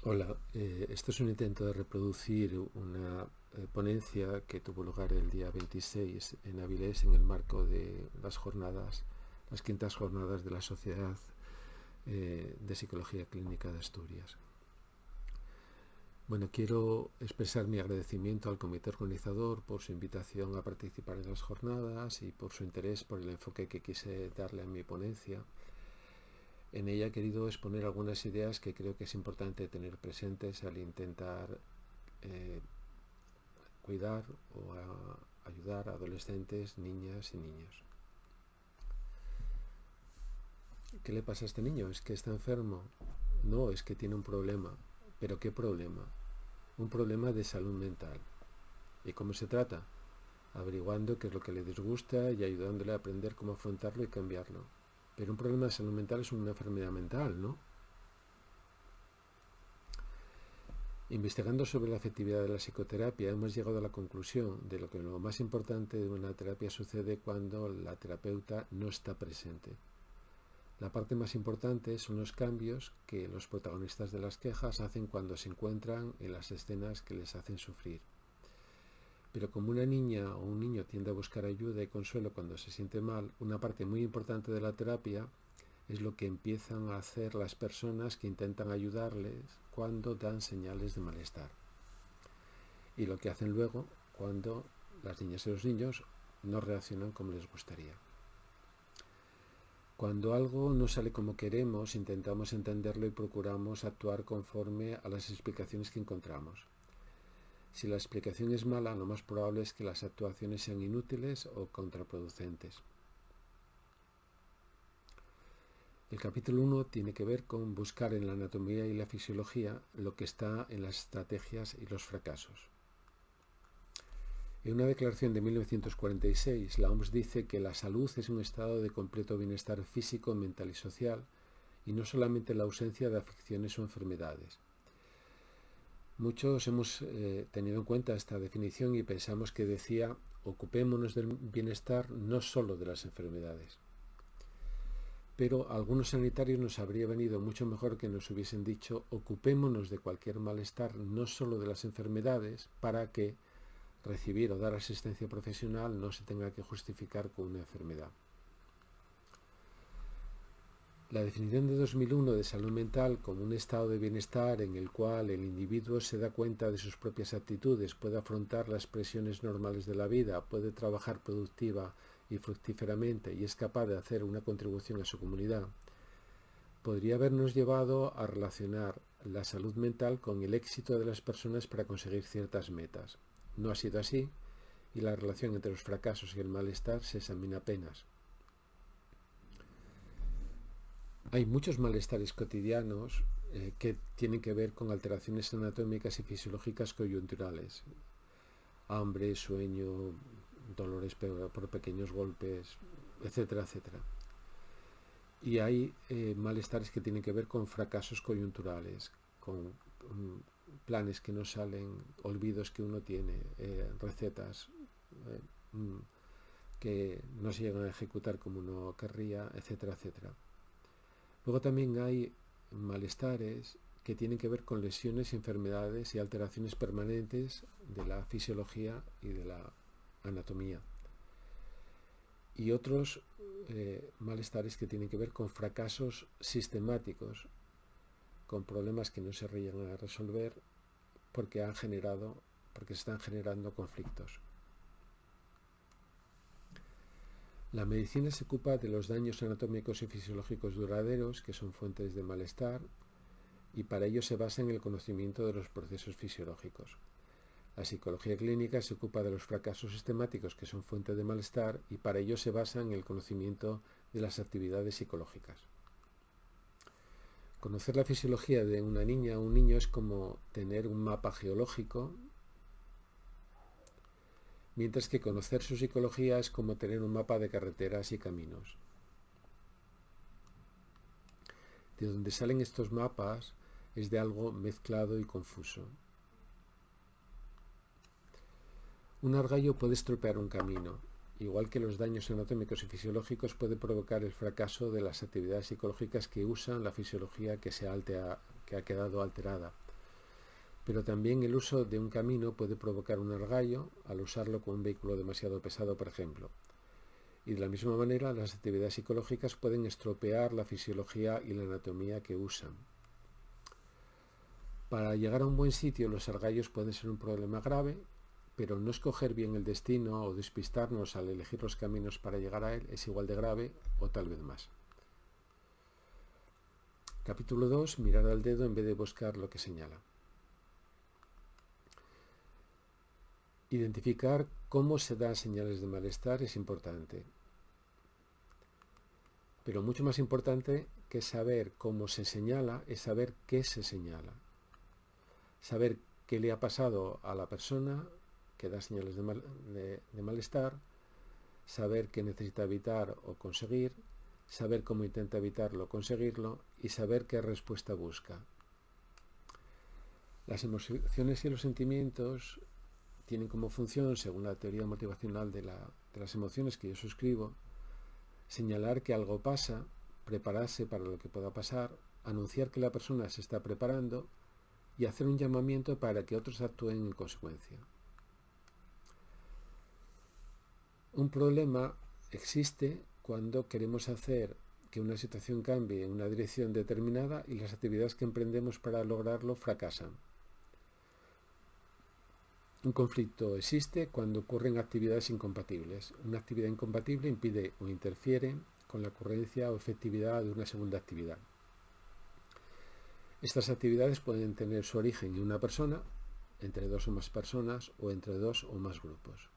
Hola, esto es un intento de reproducir una ponencia que tuvo lugar el día 26 en Avilés en el marco de las quintas jornadas de la Sociedad de Psicología Clínica de Asturias. Bueno, quiero expresar mi agradecimiento al comité organizador por su invitación a participar en las jornadas y por su interés por el enfoque que quise darle a mi ponencia. En ella he querido exponer algunas ideas que creo que es importante tener presentes al intentar cuidar o ayudar a adolescentes, niñas y niños. ¿Qué le pasa a este niño? ¿Es que está enfermo? No, es que tiene un problema. ¿Pero qué problema? Un problema de salud mental. ¿Y cómo se trata? Averiguando qué es lo que le disgusta y ayudándole a aprender cómo afrontarlo y cambiarlo. Pero un problema de salud mental es una enfermedad mental, ¿no? Investigando sobre la efectividad de la psicoterapia, hemos llegado a la conclusión de que lo más importante de una terapia sucede cuando la terapeuta no está presente. La parte más importante son los cambios que los protagonistas de las quejas hacen cuando se encuentran en las escenas que les hacen sufrir. Pero como una niña o un niño tiende a buscar ayuda y consuelo cuando se siente mal, una parte muy importante de la terapia es lo que empiezan a hacer las personas que intentan ayudarles cuando dan señales de malestar. Y lo que hacen luego cuando las niñas y los niños no reaccionan como les gustaría. Cuando algo no sale como queremos, intentamos entenderlo y procuramos actuar conforme a las explicaciones que encontramos. Si la explicación es mala, lo más probable es que las actuaciones sean inútiles o contraproducentes. El capítulo 1 tiene que ver con buscar en la anatomía y la fisiología lo que está en las estrategias y los fracasos. En una declaración de 1946, la OMS dice que la salud es un estado de completo bienestar físico, mental y social, y no solamente la ausencia de afecciones o enfermedades. Muchos hemos tenido en cuenta esta definición y pensamos que decía: ocupémonos del bienestar, no solo de las enfermedades. Pero a algunos sanitarios nos habría venido mucho mejor que nos hubiesen dicho: ocupémonos de cualquier malestar, no solo de las enfermedades, para que recibir o dar asistencia profesional no se tenga que justificar con una enfermedad. La definición de 2001 de salud mental como un estado de bienestar en el cual el individuo se da cuenta de sus propias actitudes, puede afrontar las presiones normales de la vida, puede trabajar productiva y fructíferamente y es capaz de hacer una contribución a su comunidad, podría habernos llevado a relacionar la salud mental con el éxito de las personas para conseguir ciertas metas. No ha sido así y la relación entre los fracasos y el malestar se examina apenas. Hay muchos malestares cotidianos que tienen que ver con alteraciones anatómicas y fisiológicas coyunturales. Hambre, sueño, dolores por pequeños golpes, etcétera, etcétera. Y hay malestares que tienen que ver con fracasos coyunturales, con planes que no salen, olvidos que uno tiene, recetas que no se llegan a ejecutar como uno querría, etcétera, etcétera. Luego también hay malestares que tienen que ver con lesiones, enfermedades y alteraciones permanentes de la fisiología y de la anatomía. Y otros malestares que tienen que ver con fracasos sistemáticos, con problemas que no se llegan a resolver porque se están generando conflictos. La medicina se ocupa de los daños anatómicos y fisiológicos duraderos que son fuentes de malestar y para ello se basa en el conocimiento de los procesos fisiológicos. La psicología clínica se ocupa de los fracasos sistemáticos que son fuente de malestar y para ello se basa en el conocimiento de las actividades psicológicas. Conocer la fisiología de una niña o un niño es como tener un mapa geológico, mientras que conocer su psicología es como tener un mapa de carreteras y caminos. De donde salen estos mapas es de algo mezclado y confuso. Un argallo puede estropear un camino, igual que los daños anatómicos y fisiológicos puede provocar el fracaso de las actividades psicológicas que usan la fisiología que ha quedado alterada. Pero también el uso de un camino puede provocar un argallo al usarlo con un vehículo demasiado pesado, por ejemplo. Y de la misma manera, las actividades psicológicas pueden estropear la fisiología y la anatomía que usan. Para llegar a un buen sitio, los argallos pueden ser un problema grave, pero no escoger bien el destino o despistarnos al elegir los caminos para llegar a él es igual de grave o tal vez más. Capítulo 2. Mirar al dedo en vez de buscar lo que señala. Identificar cómo se dan señales de malestar es importante. Pero mucho más importante que saber cómo se señala es saber qué se señala. Saber qué le ha pasado a la persona que da señales de malestar, saber qué necesita evitar o conseguir, saber cómo intenta evitarlo o conseguirlo y saber qué respuesta busca. Las emociones y los sentimientos tienen como función, según la teoría motivacional de las emociones que yo suscribo, señalar que algo pasa, prepararse para lo que pueda pasar, anunciar que la persona se está preparando y hacer un llamamiento para que otros actúen en consecuencia. Un problema existe cuando queremos hacer que una situación cambie en una dirección determinada y las actividades que emprendemos para lograrlo fracasan. Un conflicto existe cuando ocurren actividades incompatibles. Una actividad incompatible impide o interfiere con la ocurrencia o efectividad de una segunda actividad. Estas actividades pueden tener su origen en una persona, entre dos o más personas o entre dos o más grupos.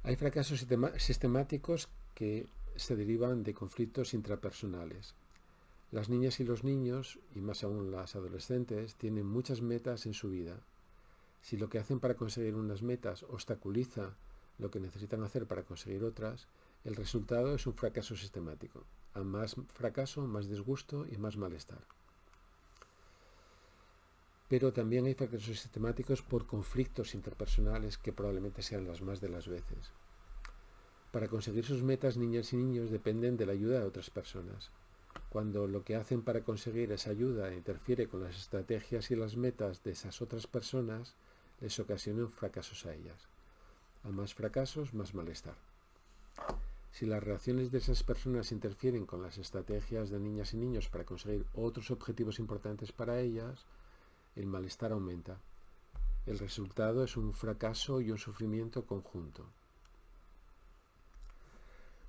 Hay fracasos sistemáticos que se derivan de conflictos intrapersonales. Las niñas y los niños, y más aún las adolescentes, tienen muchas metas en su vida. Si lo que hacen para conseguir unas metas obstaculiza lo que necesitan hacer para conseguir otras, el resultado es un fracaso sistemático. A más fracaso, más disgusto y más malestar. Pero también hay fracasos sistemáticos por conflictos interpersonales que probablemente sean las más de las veces. Para conseguir sus metas, niñas y niños dependen de la ayuda de otras personas. Cuando lo que hacen para conseguir esa ayuda interfiere con las estrategias y las metas de esas otras personas, les ocasionan fracasos a ellas. A más fracasos, más malestar. Si las reacciones de esas personas interfieren con las estrategias de niñas y niños para conseguir otros objetivos importantes para ellas, el malestar aumenta. El resultado es un fracaso y un sufrimiento conjunto.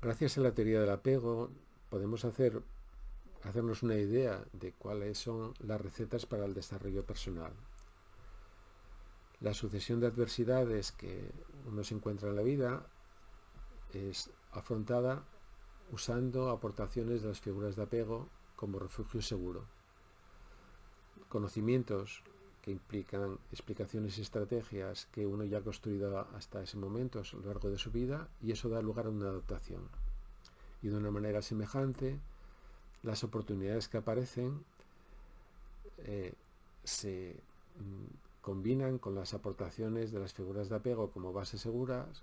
Gracias a la teoría del apego, podemos hacernos una idea de cuáles son las recetas para el desarrollo personal. La sucesión de adversidades que uno se encuentra en la vida es afrontada usando aportaciones de las figuras de apego como refugio seguro. Conocimientos que implican explicaciones y estrategias que uno ya ha construido hasta ese momento a lo largo de su vida, y eso da lugar a una adaptación. Y de una manera semejante, las oportunidades que aparecen se combinan con las aportaciones de las figuras de apego como bases seguras,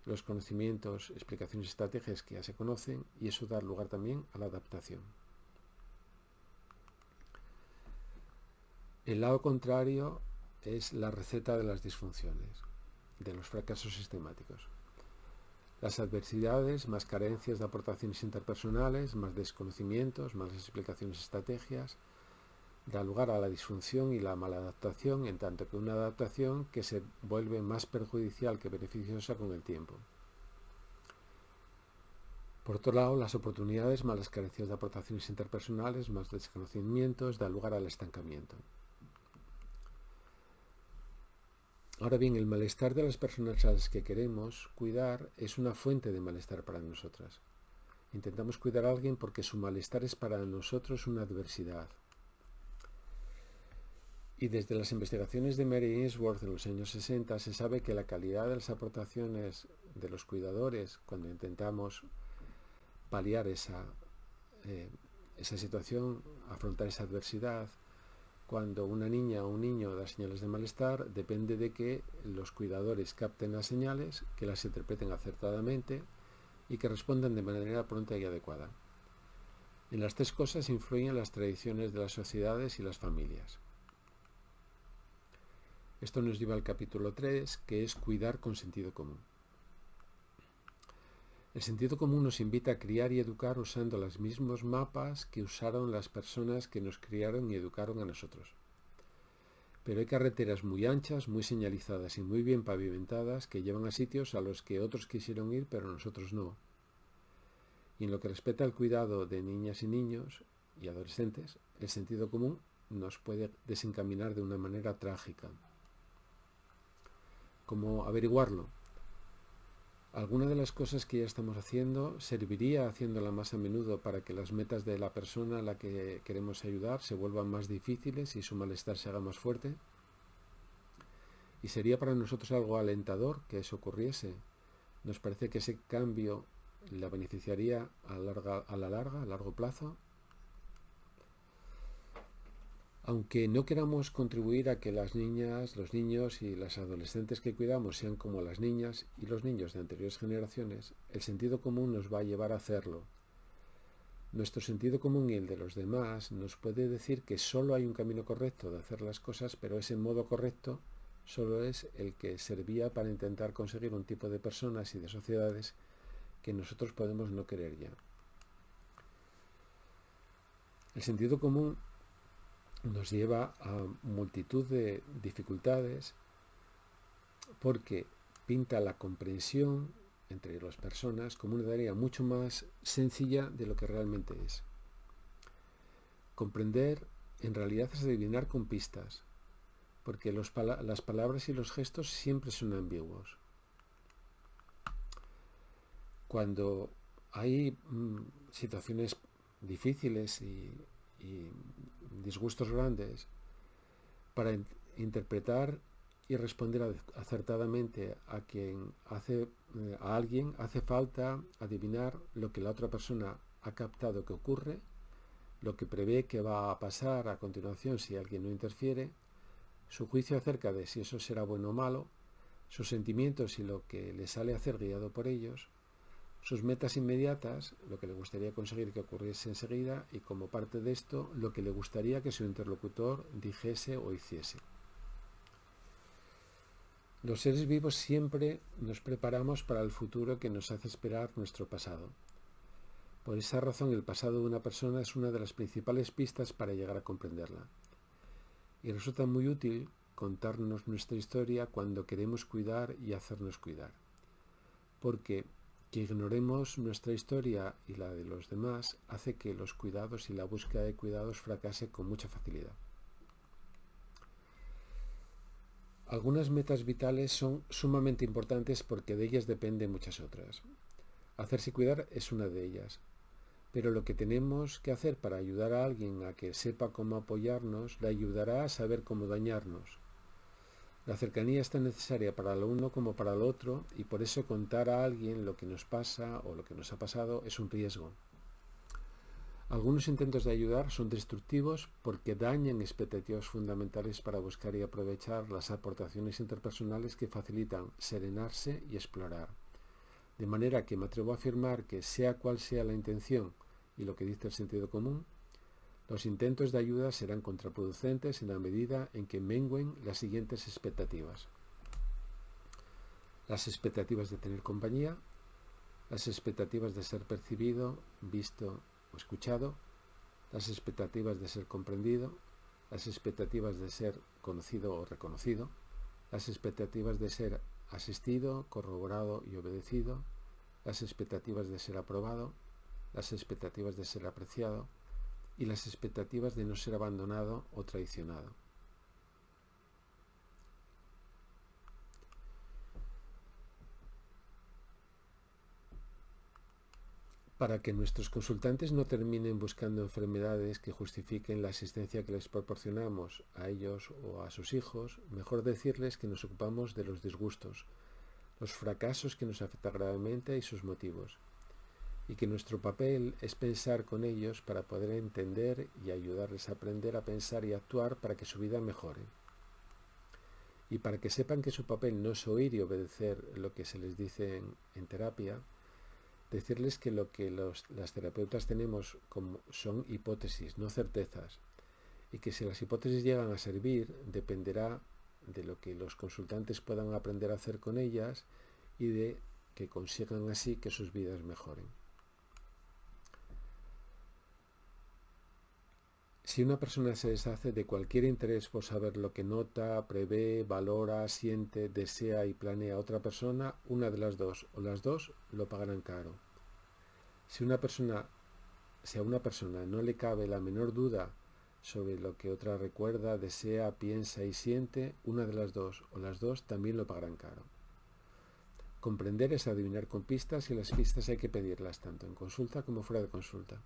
los conocimientos, explicaciones y estrategias que ya se conocen, y eso da lugar también a la adaptación. El lado contrario es la receta de las disfunciones, de los fracasos sistemáticos. Las adversidades, más carencias de aportaciones interpersonales, más desconocimientos, más explicaciones y estrategias, da lugar a la disfunción y la maladaptación, en tanto que una adaptación que se vuelve más perjudicial que beneficiosa con el tiempo. Por otro lado, las oportunidades, más las carencias de aportaciones interpersonales, más desconocimientos, da lugar al estancamiento. Ahora bien, el malestar de las personas a las que queremos cuidar es una fuente de malestar para nosotras. Intentamos cuidar a alguien porque su malestar es para nosotros una adversidad. Y desde las investigaciones de Mary Ainsworth en los años 60 se sabe que la calidad de las aportaciones de los cuidadores cuando intentamos paliar esa situación, afrontar esa adversidad, cuando una niña o un niño da señales de malestar, depende de que los cuidadores capten las señales, que las interpreten acertadamente y que respondan de manera pronta y adecuada. En las tres cosas influyen las tradiciones de las sociedades y las familias. Esto nos lleva al capítulo 3, que es cuidar con sentido común. El sentido común nos invita a criar y educar usando los mismos mapas que usaron las personas que nos criaron y educaron a nosotros. Pero hay carreteras muy anchas, muy señalizadas y muy bien pavimentadas que llevan a sitios a los que otros quisieron ir, pero nosotros no. Y en lo que respecta al cuidado de niñas y niños y adolescentes, el sentido común nos puede desencaminar de una manera trágica. ¿Cómo averiguarlo? ¿Alguna de las cosas que ya estamos haciendo serviría haciéndola más a menudo para que las metas de la persona a la que queremos ayudar se vuelvan más difíciles y su malestar se haga más fuerte? ¿Y sería para nosotros algo alentador que eso ocurriese? ¿Nos parece que ese cambio la beneficiaría a largo plazo? Aunque no queramos contribuir a que las niñas, los niños y las adolescentes que cuidamos sean como las niñas y los niños de anteriores generaciones, el sentido común nos va a llevar a hacerlo. Nuestro sentido común y el de los demás nos puede decir que solo hay un camino correcto de hacer las cosas, pero ese modo correcto solo es el que servía para intentar conseguir un tipo de personas y de sociedades que nosotros podemos no querer ya. El sentido común nos lleva a multitud de dificultades porque pinta la comprensión entre las personas como una tarea mucho más sencilla de lo que realmente es. Comprender en realidad es adivinar con pistas, porque las palabras y los gestos siempre son ambiguos. Cuando hay situaciones difíciles y disgustos grandes, para interpretar y responder acertadamente a alguien hace falta adivinar lo que la otra persona ha captado que ocurre, lo que prevé que va a pasar a continuación si alguien no interfiere, su juicio acerca de si eso será bueno o malo, sus sentimientos y lo que le sale a hacer guiado por ellos, sus metas inmediatas, lo que le gustaría conseguir que ocurriese enseguida, y como parte de esto, lo que le gustaría que su interlocutor dijese o hiciese. Los seres vivos siempre nos preparamos para el futuro que nos hace esperar nuestro pasado. Por esa razón, el pasado de una persona es una de las principales pistas para llegar a comprenderla. Y resulta muy útil contarnos nuestra historia cuando queremos cuidar y hacernos cuidar. Porque que ignoremos nuestra historia y la de los demás hace que los cuidados y la búsqueda de cuidados fracase con mucha facilidad. Algunas metas vitales son sumamente importantes porque de ellas dependen muchas otras. Hacerse cuidar es una de ellas, pero lo que tenemos que hacer para ayudar a alguien a que sepa cómo apoyarnos le ayudará a saber cómo dañarnos. La cercanía es tan necesaria para el uno como para el otro y por eso contar a alguien lo que nos pasa o lo que nos ha pasado es un riesgo. Algunos intentos de ayudar son destructivos porque dañan expectativas fundamentales para buscar y aprovechar las aportaciones interpersonales que facilitan serenarse y explorar. De manera que me atrevo a afirmar que sea cual sea la intención y lo que dice el sentido común, los intentos de ayuda serán contraproducentes en la medida en que mengüen las siguientes expectativas. Las expectativas de tener compañía, las expectativas de ser percibido, visto o escuchado, las expectativas de ser comprendido, las expectativas de ser conocido o reconocido, las expectativas de ser asistido, corroborado y obedecido, las expectativas de ser aprobado, las expectativas de ser apreciado, y las expectativas de no ser abandonado o traicionado. Para que nuestros consultantes no terminen buscando enfermedades que justifiquen la asistencia que les proporcionamos a ellos o a sus hijos, mejor decirles que nos ocupamos de los disgustos, los fracasos que nos afectan gravemente y sus motivos, y que nuestro papel es pensar con ellos para poder entender y ayudarles a aprender a pensar y actuar para que su vida mejore. Y para que sepan que su papel no es oír y obedecer lo que se les dice en terapia, decirles que lo que las terapeutas tenemos son hipótesis, no certezas, y que si las hipótesis llegan a servir, dependerá de lo que los consultantes puedan aprender a hacer con ellas y de que consigan así que sus vidas mejoren. Si una persona se deshace de cualquier interés por saber lo que nota, prevé, valora, siente, desea y planea a otra persona, una de las dos o las dos lo pagarán caro. Si a una persona no le cabe la menor duda sobre lo que otra recuerda, desea, piensa y siente, una de las dos o las dos también lo pagarán caro. Comprender es adivinar con pistas y las pistas hay que pedirlas tanto en consulta como fuera de consulta.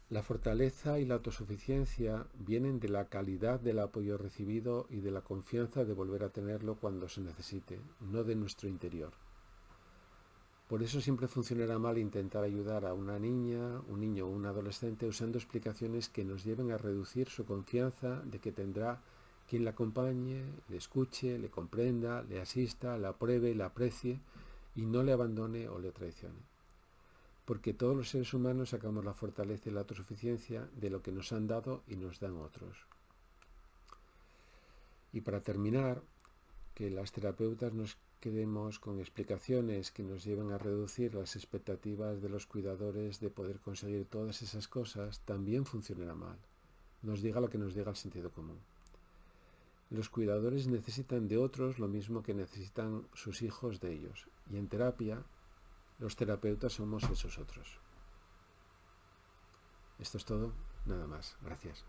La fortaleza y la autosuficiencia vienen de la calidad del apoyo recibido y de la confianza de volver a tenerlo cuando se necesite, no de nuestro interior. Por eso siempre funcionará mal intentar ayudar a una niña, un niño o un adolescente usando explicaciones que nos lleven a reducir su confianza de que tendrá quien la acompañe, le escuche, le comprenda, le asista, la apruebe, la aprecie y no le abandone o le traicione. Porque todos los seres humanos sacamos la fortaleza y la autosuficiencia de lo que nos han dado y nos dan otros. Y para terminar, que las terapeutas nos quedemos con explicaciones que nos lleven a reducir las expectativas de los cuidadores de poder conseguir todas esas cosas, también funcionará mal. Nos diga lo que nos diga el sentido común. Los cuidadores necesitan de otros lo mismo que necesitan sus hijos de ellos. Y en terapia, los terapeutas somos esos otros. Esto es todo, nada más. Gracias.